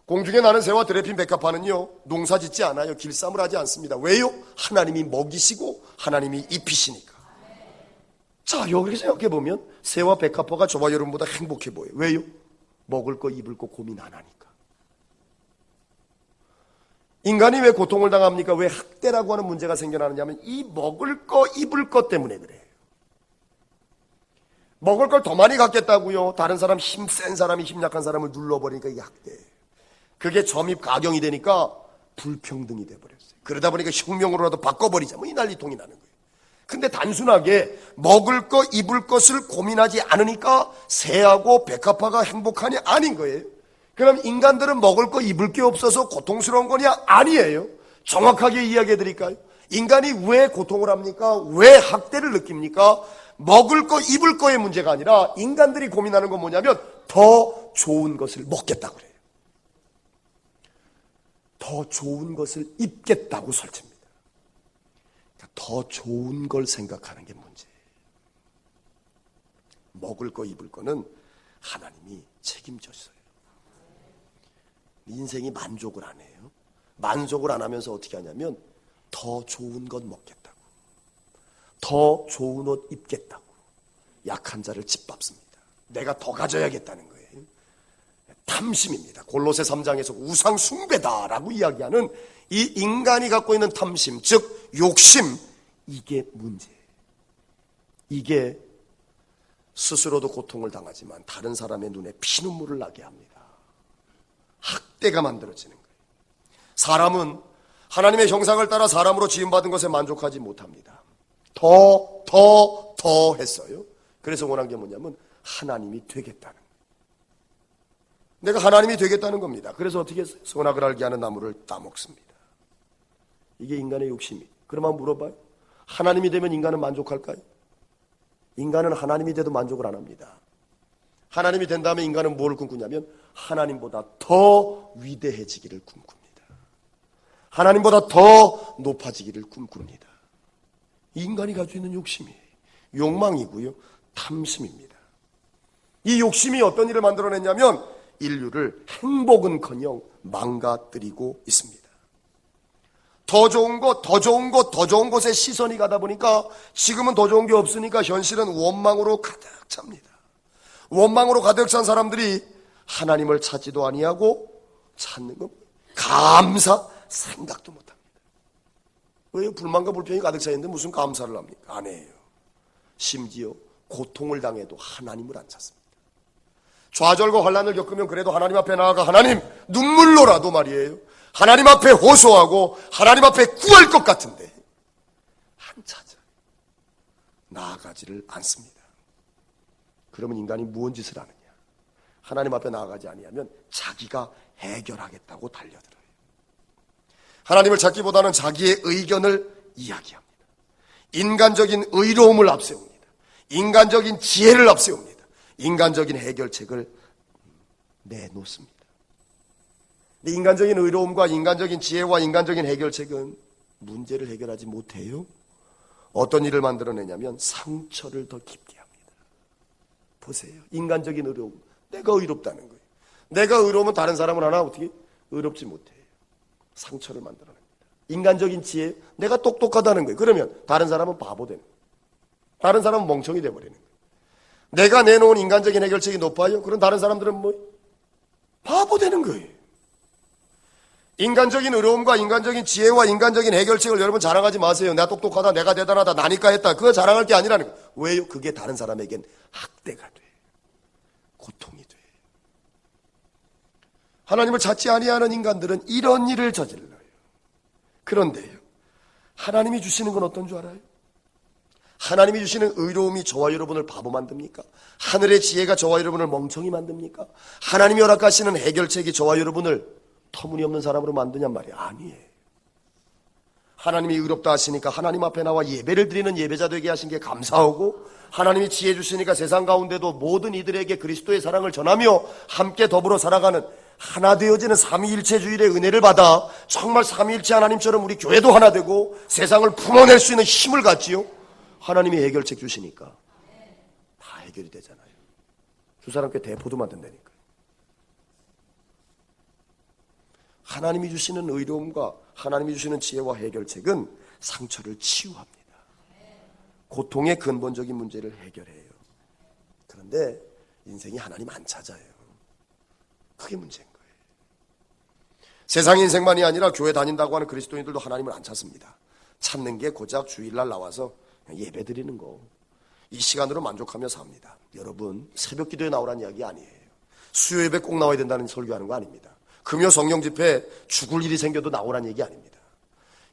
공중에 나는 새와 들에 핀 백합화는요 농사 짓지 않아요. 길쌈을 하지 않습니다. 왜요? 하나님이 먹이시고 하나님이 입히시니까. 자, 여기 생각해보면 새와 백합화가 저와 여러분보다 행복해 보여요. 왜요? 먹을 거 입을 거 고민 안 하니까. 인간이 왜 고통을 당합니까? 왜 학대라고 하는 문제가 생겨나느냐면 이 먹을 거 입을 것 때문에 그래요. 먹을 걸 더 많이 갖겠다고요. 다른 사람, 힘센 사람이 힘 약한 사람을 눌러버리니까 이게 학대예요. 그게 점입 가경이 되니까 불평등이 돼버렸어요. 그러다 보니까 혁명으로라도 바꿔버리자, 이 난리통이 나는 거예요. 근데 단순하게 먹을 것, 입을 것을 고민하지 않으니까 새하고 백합화가 행복하냐? 아닌 거예요. 그럼 인간들은 먹을 거, 입을 게 없어서 고통스러운 거냐? 아니에요. 정확하게 이야기해 드릴까요? 인간이 왜 고통을 합니까? 왜 학대를 느낍니까? 먹을 거, 입을 거의 문제가 아니라 인간들이 고민하는 건 뭐냐면 더 좋은 것을 먹겠다고 그래요. 더 좋은 것을 입겠다고 설치입니다. 더 좋은 걸 생각하는 게 문제예요. 먹을 거, 입을 거는 하나님이 책임졌어요. 인생이 만족을 안 해요. 만족을 안 하면서 어떻게 하냐면 더 좋은 것 먹겠다고, 더 좋은 옷 입겠다고 약한 자를 짓밟습니다. 내가 더 가져야겠다는 거예요. 탐심입니다. 골로새 3장에서 우상 숭배다라고 이야기하는 이 인간이 갖고 있는 탐심, 즉 욕심, 이게 문제예요. 이게 스스로도 고통을 당하지만 다른 사람의 눈에 피눈물을 나게 합니다. 학대가 만들어지는 거예요. 사람은 하나님의 형상을 따라 사람으로 지음받은 것에 만족하지 못합니다. 더 했어요. 그래서 원한 게 뭐냐면 하나님이 되겠다는 거예요. 내가 하나님이 되겠다는 겁니다. 그래서 어떻게 했어요? 선악을 알게 하는 나무를 따먹습니다. 이게 인간의 욕심이에요. 그러면 물어봐요. 하나님이 되면 인간은 만족할까요? 인간은 하나님이 돼도 만족을 안 합니다. 하나님이 된 다음에 인간은 뭘 꿈꾸냐면 하나님보다 더 위대해지기를 꿈꿉니다. 하나님보다 더 높아지기를 꿈꿉니다. 인간이 가지고 있는 욕심이에요. 욕망이고요. 탐심입니다. 이 욕심이 어떤 일을 만들어냈냐면 인류를 행복은커녕 망가뜨리고 있습니다. 더 좋은 곳에 시선이 가다 보니까 지금은 더 좋은 게 없으니까 현실은 원망으로 가득 찹니다. 원망으로 가득 찬 사람들이 하나님을 찾지도 아니하고 찾는 것, 감사 생각도 못합니다. 왜요? 불만과 불평이 가득 차 있는데 무슨 감사를 합니까? 안 해요. 심지어 고통을 당해도 하나님을 안 찾습니다. 좌절과 환난을 겪으면 그래도 하나님 앞에 나아가 하나님 눈물로라도 말이에요. 하나님 앞에 호소하고 하나님 앞에 구할 것 같은데 안 찾아요. 나아가지를 않습니다. 그러면 인간이 무슨 짓을 하느냐? 하나님 앞에 나아가지 아니하면 자기가 해결하겠다고 달려들어요. 하나님을 찾기보다는 자기의 의견을 이야기합니다. 인간적인 의로움을 앞세웁니다. 인간적인 지혜를 앞세웁니다. 인간적인 해결책을 내놓습니다. 근데 인간적인 의로움과 인간적인 지혜와 인간적인 해결책은 문제를 해결하지 못해요. 어떤 일을 만들어내냐면 상처를 더 깊게 합니다. 보세요. 인간적인 의로움. 내가 의롭다는 거예요. 내가 의로우면 다른 사람은 하나 어떻게 의롭지 못해요. 상처를 만들어냅니다. 인간적인 지혜. 내가 똑똑하다는 거예요. 그러면 다른 사람은 바보 되는 거예요. 다른 사람은 멍청이 돼버리는 거예요. 내가 내놓은 인간적인 해결책이 높아요. 그럼 다른 사람들은 뭐? 바보 되는 거예요. 인간적인 의로움과 인간적인 지혜와 인간적인 해결책을 여러분 자랑하지 마세요. 내가 똑똑하다, 내가 대단하다, 나니까 했다. 그거 자랑할 게 아니라는 거예요. 왜요? 그게 다른 사람에겐 학대가 돼. 고통이 돼. 하나님을 찾지 아니하는 인간들은 이런 일을 저질러요. 그런데요, 하나님이 주시는 건 어떤 줄 알아요? 하나님이 주시는 의로움이 저와 여러분을 바보 만듭니까? 하늘의 지혜가 저와 여러분을 멍청이 만듭니까? 하나님이 허락하시는 해결책이 저와 여러분을 터무니없는 사람으로 만드냔 말이에요. 아니에요. 하나님이 의롭다 하시니까 하나님 앞에 나와 예배를 드리는 예배자 되게 하신 게 감사하고, 하나님이 지혜 주시니까 세상 가운데도 모든 이들에게 그리스도의 사랑을 전하며 함께 더불어 살아가는 하나 되어지는 삼위일체주일의 은혜를 받아 정말 삼위일체 하나님처럼 우리 교회도 하나 되고 세상을 품어낼 수 있는 힘을 갖지요. 하나님이 해결책 주시니까 다 해결이 되잖아요. 두 사람께 대포도 만든다니까요. 하나님이 주시는 의로움과 하나님이 주시는 지혜와 해결책은 상처를 치유합니다. 고통의 근본적인 문제를 해결해요. 그런데 인생이 하나님 안 찾아요. 그게 문제인 거예요. 세상 인생만이 아니라 교회 다닌다고 하는 그리스도인들도 하나님을 안 찾습니다. 찾는 게 고작 주일날 나와서 예배 드리는 거. 이 시간으로 만족하며 삽니다. 여러분, 새벽 기도에 나오라는 이야기 아니에요. 수요 예배 꼭 나와야 된다는 설교하는 거 아닙니다. 금요 성령 집회 죽을 일이 생겨도 나오라는 얘기 아닙니다.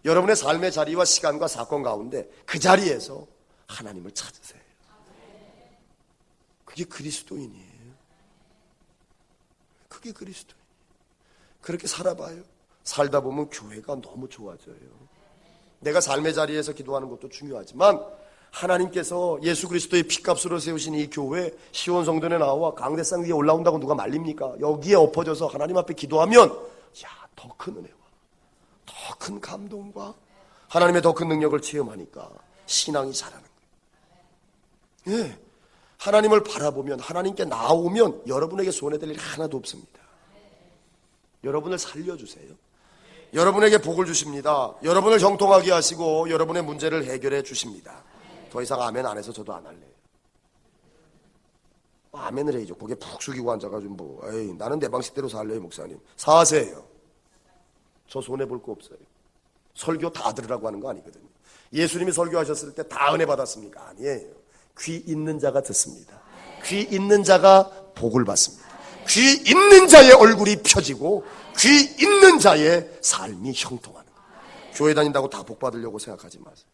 여러분의 삶의 자리와 시간과 사건 가운데 그 자리에서 하나님을 찾으세요. 그게 그리스도인이에요. 그게 그리스도인. 그렇게 살아봐요. 살다 보면 교회가 너무 좋아져요. 내가 삶의 자리에서 기도하는 것도 중요하지만 하나님께서 예수 그리스도의 피값으로 세우신 이 교회 시온 성전에 나와 강대상 위에 올라온다고 누가 말립니까? 여기에 엎어져서 하나님 앞에 기도하면 더 큰 은혜와 더 큰 감동과 하나님의 더 큰 능력을 체험하니까 신앙이 자라는 거예요. 예. 하나님을 바라보면 하나님께 나오면 여러분에게 손해될 일 하나도 없습니다. 여러분을 살려주세요. 여러분에게 복을 주십니다. 여러분을 형통하게 하시고 여러분의 문제를 해결해 주십니다. 더 이상 아멘 안 해서 저도 안 할래요. 아멘을 해야죠. 고개 푹 숙이고 앉아가지고 나는 내 방식대로 살래요 목사님. 사세요. 저 손해볼 거 없어요. 설교 다 들으라고 하는 거 아니거든요. 예수님이 설교하셨을 때 다 은혜 받았습니까? 아니에요. 귀 있는 자가 듣습니다. 귀 있는 자가 복을 받습니다. 귀 있는 자의 얼굴이 펴지고 귀 있는 자의 삶이 형통하는 거예요. 교회 다닌다고 다 복 받으려고 생각하지 마세요.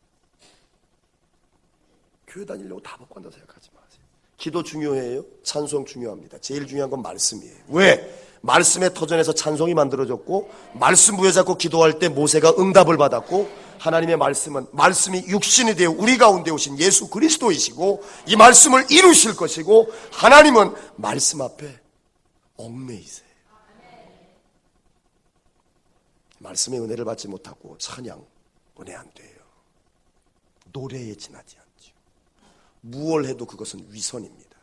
교회 다니려고 다 복 받는다고 생각하지 마세요. 기도 중요해요. 찬송 중요합니다. 제일 중요한 건 말씀이에요. 왜? 말씀의 터전에서 찬송이 만들어졌고 말씀 부여잡고 기도할 때 모세가 응답을 받았고 하나님의 말씀은 말씀이 육신이 되어 우리 가운데 오신 예수 그리스도이시고 이 말씀을 이루실 것이고 하나님은 말씀 앞에 얽매이세요. 말씀의 은혜를 받지 못하고 찬양 은혜 안 돼요. 노래에 지나지 않죠. 무얼 해도 그것은 위선입니다.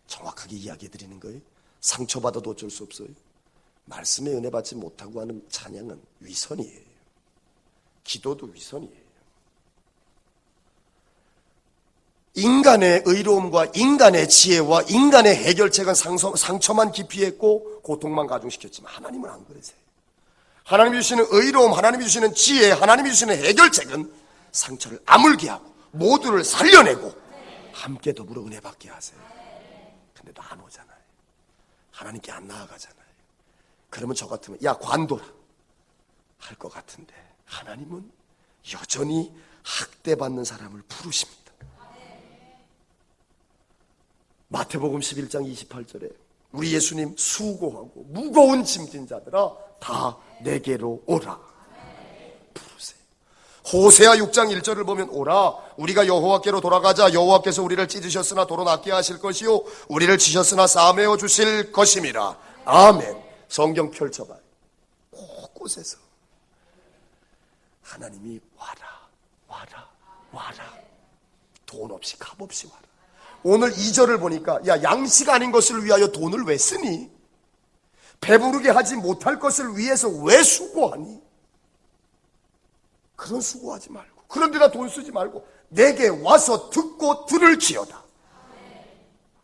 정확하게 이야기해 드리는 거예요. 상처받아도 어쩔 수 없어요. 말씀의 은혜 받지 못하고 하는 찬양은 위선이에요. 기도도 위선이에요. 인간의 의로움과 인간의 지혜와 인간의 해결책은 상처만 기피했고 고통만 가중시켰지만 하나님은 안 그러세요. 하나님이 주시는 의로움, 하나님이 주시는 지혜, 하나님이 주시는 해결책은 상처를 아물게 하고 모두를 살려내고 함께 더불어 은혜 받게 하세요. 근데도 안 오잖아요. 하나님께 안 나아가잖아요. 그러면 저 같으면 관둬라 할 것 같은데 하나님은 여전히 학대받는 사람을 부르십니다. 마태복음 11장 28절에 우리 예수님 수고하고 무거운 짐진 자들아 다 내게로 오라 부르세요. 호세아 6장 1절을 보면 오라 우리가 여호와께로 돌아가자 여호와께서 우리를 찢으셨으나 도로 낫게 하실 것이요 우리를 치셨으나 싸매어 주실 것임이라. 아멘. 성경 펼쳐봐요. 곳곳에서 하나님이 와라 돈 없이 값 없이 와라. 오늘 2절을 보니까 양식 아닌 것을 위하여 돈을 왜 쓰니? 배부르게 하지 못할 것을 위해서 왜 수고하니? 그런 수고하지 말고 그런 데다 돈 쓰지 말고 내게 와서 듣고 들을지어다.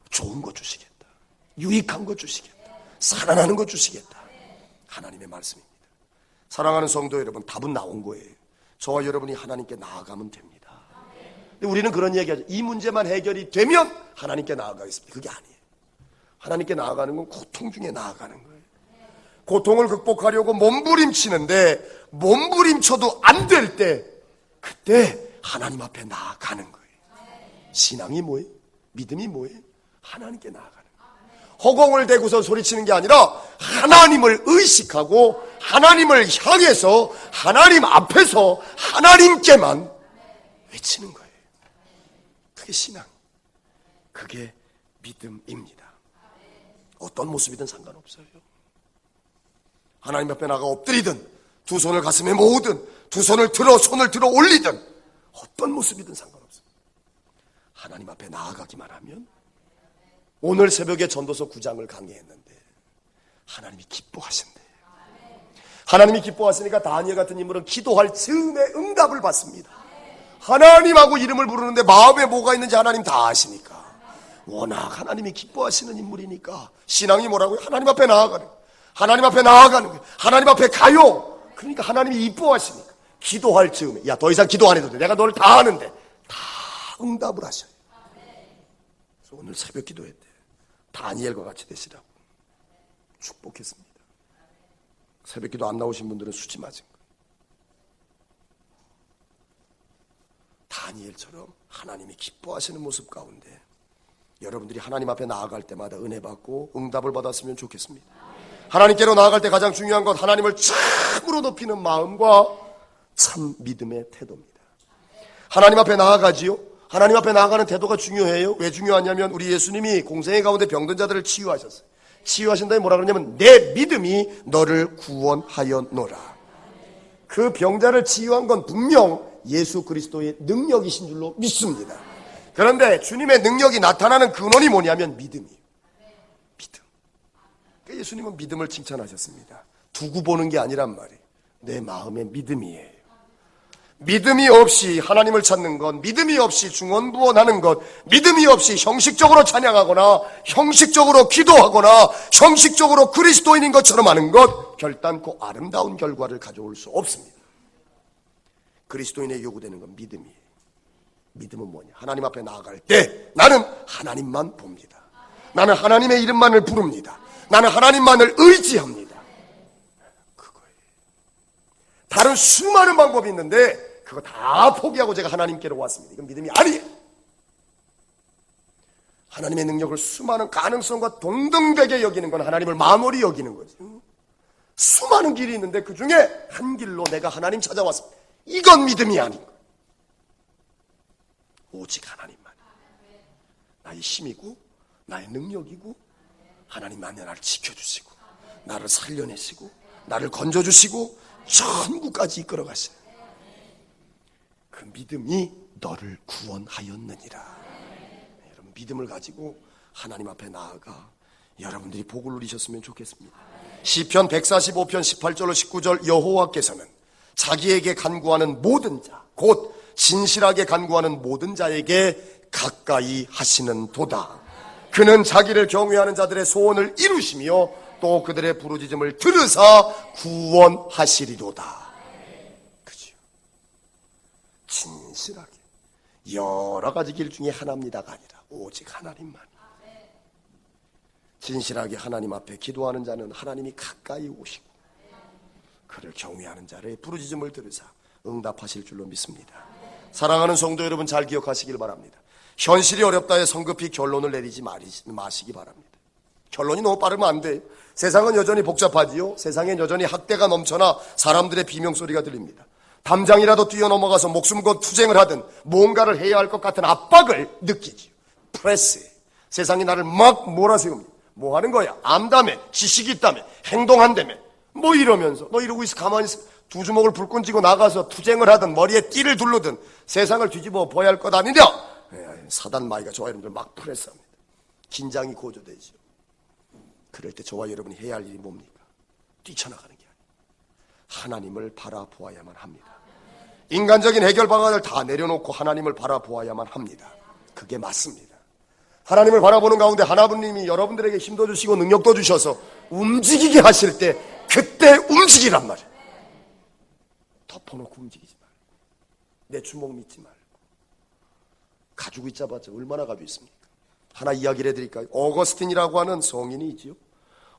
좋은 거 주시겠다. 유익한 거 주시겠다. 살아나는 거 주시겠다. 하나님의 말씀입니다. 사랑하는 성도 여러분, 답은 나온 거예요. 저와 여러분이 하나님께 나아가면 됩니다. 근데 우리는 그런 얘기하죠. 이 문제만 해결이 되면 하나님께 나아가겠습니다. 그게 아니에요. 하나님께 나아가는 건 고통 중에 나아가는 거예요. 고통을 극복하려고 몸부림치는데 몸부림쳐도 안 될 때 그때 하나님 앞에 나아가는 거예요. 신앙이 뭐예요? 믿음이 뭐예요? 하나님께 나아가는 거예요. 허공을 대고서 소리치는 게 아니라 하나님을 의식하고 하나님을 향해서 하나님 앞에서 하나님께만 외치는 거예요. 그게 신앙, 그게 믿음입니다. 어떤 모습이든 상관없어요. 하나님 앞에 나가 엎드리든 두 손을 가슴에 모으든 두 손을 들어 올리든 어떤 모습이든 상관없습니다. 하나님 앞에 나아가기만 하면 오늘 새벽에 전도서 9장을 강의했는데 하나님이 기뻐하신대요. 하나님이 기뻐하시니까 다니엘 같은 인물은 기도할 즈음에 응답을 받습니다. 하나님하고 이름을 부르는데 마음에 뭐가 있는지 하나님 다 아시니까 워낙 하나님이 기뻐하시는 인물이니까 신앙이 뭐라고요? 하나님 앞에 나아가는 거예요. 하나님 앞에 나아가는 거예요. 하나님 앞에 가요. 그러니까 하나님이 이뻐하시니까 기도할 즈음에 더 이상 기도 안 해도 돼. 내가 너를 다 아는데 다 응답을 하셔요. 그래서 오늘 새벽 기도회 때 다니엘과 같이 되시라고 축복했습니다. 새벽 기도 안 나오신 분들은 수치 맞은 거예요. 다니엘처럼 하나님이 기뻐하시는 모습 가운데 여러분들이 하나님 앞에 나아갈 때마다 은혜 받고 응답을 받았으면 좋겠습니다. 하나님께로 나아갈 때 가장 중요한 것, 하나님을 참으로 높이는 마음과 참 믿음의 태도입니다. 하나님 앞에 나아가지요. 하나님 앞에 나아가는 태도가 중요해요. 왜 중요하냐면 우리 예수님이 공생애 가운데 병든 자들을 치유하셨어요. 치유하신 다음에 뭐라 그러냐면 내 믿음이 너를 구원하였노라. 그 병자를 치유한 건 분명 예수 그리스도의 능력이신 줄로 믿습니다. 그런데 주님의 능력이 나타나는 근원이 뭐냐면 믿음이에요. 믿음. 그러니까 예수님은 믿음을 칭찬하셨습니다. 두고 보는 게 아니란 말이에요. 내 마음의 믿음이에요. 믿음이 없이 하나님을 찾는 것, 믿음이 없이 중언부언하는 것, 믿음이 없이 형식적으로 찬양하거나 형식적으로 기도하거나 형식적으로 그리스도인인 것처럼 하는 것, 결단코 아름다운 결과를 가져올 수 없습니다. 그리스도인의 요구되는 건 믿음이에요. 믿음은 뭐냐? 하나님 앞에 나아갈 때 나는 하나님만 봅니다. 나는 하나님의 이름만을 부릅니다. 나는 하나님만을 의지합니다. 그거예요. 다른 수많은 방법이 있는데 그거 다 포기하고 제가 하나님께로 왔습니다. 이건 믿음이 아니에요. 하나님의 능력을 수많은 가능성과 동등되게 여기는 건 하나님을 만월히 여기는 거죠. 수많은 길이 있는데 그 중에 한 길로 내가 하나님 찾아왔습니다. 이건 믿음이 아닌 거예요. 오직 하나님만. 나의 힘이고 나의 능력이고 하나님만이 나를 지켜주시고 나를 살려내시고 나를 건져주시고 천국까지 이끌어가시는 그 믿음이 너를 구원하였느니라. 여러분 믿음을 가지고 하나님 앞에 나아가 여러분들이 복을 누리셨으면 좋겠습니다. 시편 145편 18절로 19절 여호와께서는 자기에게 간구하는 모든 자, 곧 진실하게 간구하는 모든 자에게 가까이 하시는 도다. 그는 자기를 경외하는 자들의 소원을 이루시며 또 그들의 부르짖음을 들으사 구원하시리로다. 그죠? 진실하게 여러 가지 길 중에 하나입니다가 아니라 오직 하나님만. 진실하게 하나님 앞에 기도하는 자는 하나님이 가까이 오시고 그를 경외하는 자의 부르짖음을 들으사 응답하실 줄로 믿습니다. 사랑하는 성도 여러분, 잘 기억하시길 바랍니다. 현실이 어렵다에 성급히 결론을 내리지 마시기 바랍니다. 결론이 너무 빠르면 안 돼요. 세상은 여전히 복잡하지요. 세상엔 여전히 학대가 넘쳐나 사람들의 비명소리가 들립니다. 담장이라도 뛰어넘어가서 목숨 건 투쟁을 하든 뭔가를 해야 할 것 같은 압박을 느끼지요. 프레스. 세상이 나를 막 몰아세웁니다. 뭐 하는 거야? 암다며, 지식이 있다며, 행동한다며, 뭐 이러면서 너 이러고 있어 가만히 있어. 두 주먹을 불끈 쥐고 나가서 투쟁을 하든 머리에 띠를 둘르든 세상을 뒤집어 보야 할 것 아니냐? 사단 마귀가 저와 여러분들 막 프레스합니다. 긴장이 고조되죠. 그럴 때 저와 여러분이 해야 할 일이 뭡니까? 뛰쳐나가는 게 아니에요. 하나님을 바라보아야만 합니다. 인간적인 해결 방안을 다 내려놓고 하나님을 바라보아야만 합니다. 그게 맞습니다. 하나님을 바라보는 가운데 하나님이 여러분들에게 힘도 주시고 능력도 주셔서 움직이게 하실 때 그때 움직이란 말이에요. 덮어놓고 움직이지 말고 내 주먹 믿지 말고 가지고 있자봤자 얼마나 가지고 있습니까? 하나 이야기를 해드릴까요? 어거스틴이라고 하는 성인이 있지요.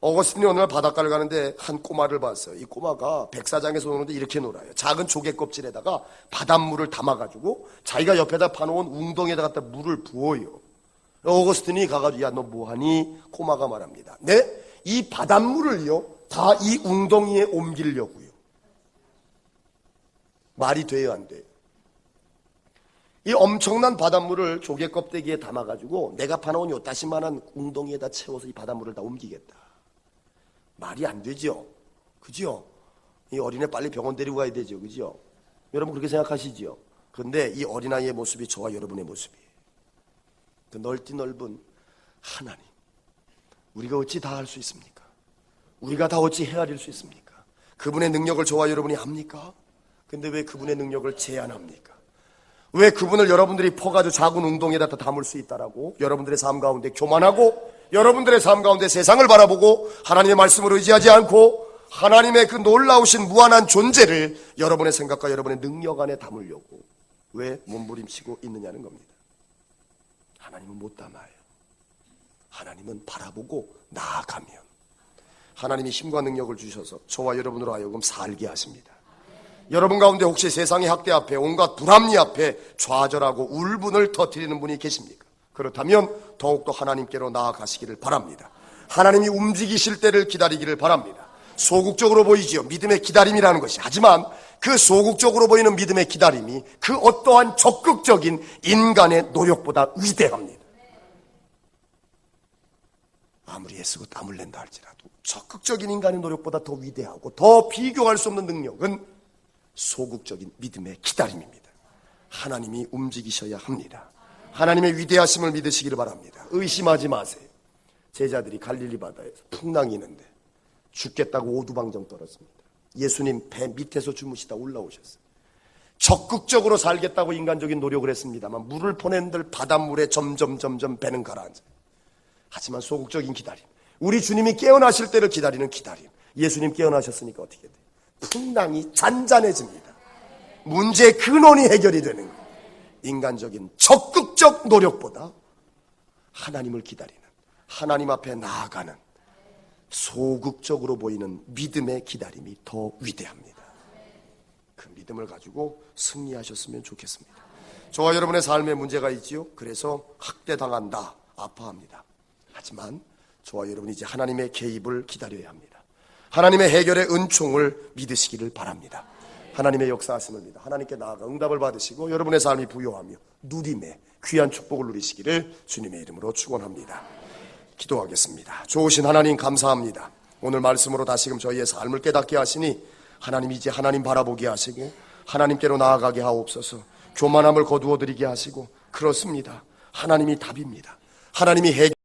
어거스틴이 어느 날 바닷가를 가는데 한 꼬마를 봤어요. 이 꼬마가 백사장에서 노는데 이렇게 놀아요. 작은 조개 껍질에다가 바닷물을 담아가지고 자기가 옆에다 파놓은 웅덩이에다 갖다 물을 부어요. 어거스틴이 가가지고 야 너 뭐하니? 꼬마가 말합니다. 네? 이 바닷물을요 다 이 웅덩이에 옮기려고요. 말이 돼요 안 돼요? 이 엄청난 바닷물을 조개 껍데기에 담아가지고 내가 파놓은 요따시만한 웅덩이에다 채워서 이 바닷물을 다 옮기겠다. 말이 안 되죠. 그죠? 이 어린애 빨리 병원 데리고 가야 되죠. 그죠? 여러분 그렇게 생각하시죠? 그런데 이 어린아이의 모습이 저와 여러분의 모습이에요. 그 넓디 넓은 하나님, 우리가 어찌 다 할 수 있습니까? 우리가 다 어찌 헤아릴 수 있습니까? 그분의 능력을 저와 여러분이 압니까? 근데 왜 그분의 능력을 제한합니까? 왜 그분을 여러분들이 퍼가지고 작은 웅덩이에다 담을 수 있다라고 여러분들의 삶 가운데 교만하고 여러분들의 삶 가운데 세상을 바라보고 하나님의 말씀을 의지하지 않고 하나님의 그 놀라우신 무한한 존재를 여러분의 생각과 여러분의 능력 안에 담으려고 왜 몸부림치고 있느냐는 겁니다. 하나님은 못 담아요. 하나님은 바라보고 나아가면 하나님이 힘과 능력을 주셔서 저와 여러분으로 하여금 살게 하십니다. 여러분 가운데 혹시 세상의 학대 앞에 온갖 불합리 앞에 좌절하고 울분을 터뜨리는 분이 계십니까? 그렇다면 더욱더 하나님께로 나아가시기를 바랍니다. 하나님이 움직이실 때를 기다리기를 바랍니다. 소극적으로 보이지요. 믿음의 기다림이라는 것이. 하지만 그 소극적으로 보이는 믿음의 기다림이 그 어떠한 적극적인 인간의 노력보다 위대합니다. 아무리 애쓰고 땀을 낸다 할지라도 적극적인 인간의 노력보다 더 위대하고 더 비교할 수 없는 능력은 소극적인 믿음의 기다림입니다. 하나님이 움직이셔야 합니다. 하나님의 위대하심을 믿으시기를 바랍니다. 의심하지 마세요. 제자들이 갈릴리 바다에서 풍랑이 있는데 죽겠다고 오두방정 떨었습니다. 예수님 배 밑에서 주무시다 올라오셨어요. 적극적으로 살겠다고 인간적인 노력을 했습니다만 물을 퍼낸들 바닷물에 점점 배는 가라앉아요. 하지만 소극적인 기다림, 우리 주님이 깨어나실 때를 기다리는 기다림. 예수님 깨어나셨으니까 어떻게 돼요? 풍랑이 잔잔해집니다. 문제의 근원이 해결이 되는 거예요. 인간적인 적극적 노력보다 하나님을 기다리는, 하나님 앞에 나아가는 소극적으로 보이는 믿음의 기다림이 더 위대합니다. 그 믿음을 가지고 승리하셨으면 좋겠습니다. 저와 여러분의 삶에 문제가 있지요. 그래서 학대당한다, 아파합니다. 하지만 저와 여러분이 이제 하나님의 개입을 기다려야 합니다. 하나님의 해결의 은총을 믿으시기를 바랍니다. 하나님의 역사하심을 믿어 하나님께 나아가 응답을 받으시고 여러분의 삶이 부요하며 누림의 귀한 축복을 누리시기를 주님의 이름으로 축원합니다. 기도하겠습니다. 좋으신 하나님 감사합니다. 오늘 말씀으로 다시금 저희의 삶을 깨닫게 하시니 하나님 이제 하나님 바라보게 하시고 하나님께로 나아가게 하옵소서. 교만함을 거두어 드리게 하시고, 그렇습니다. 하나님이 답입니다. 하나님이 해결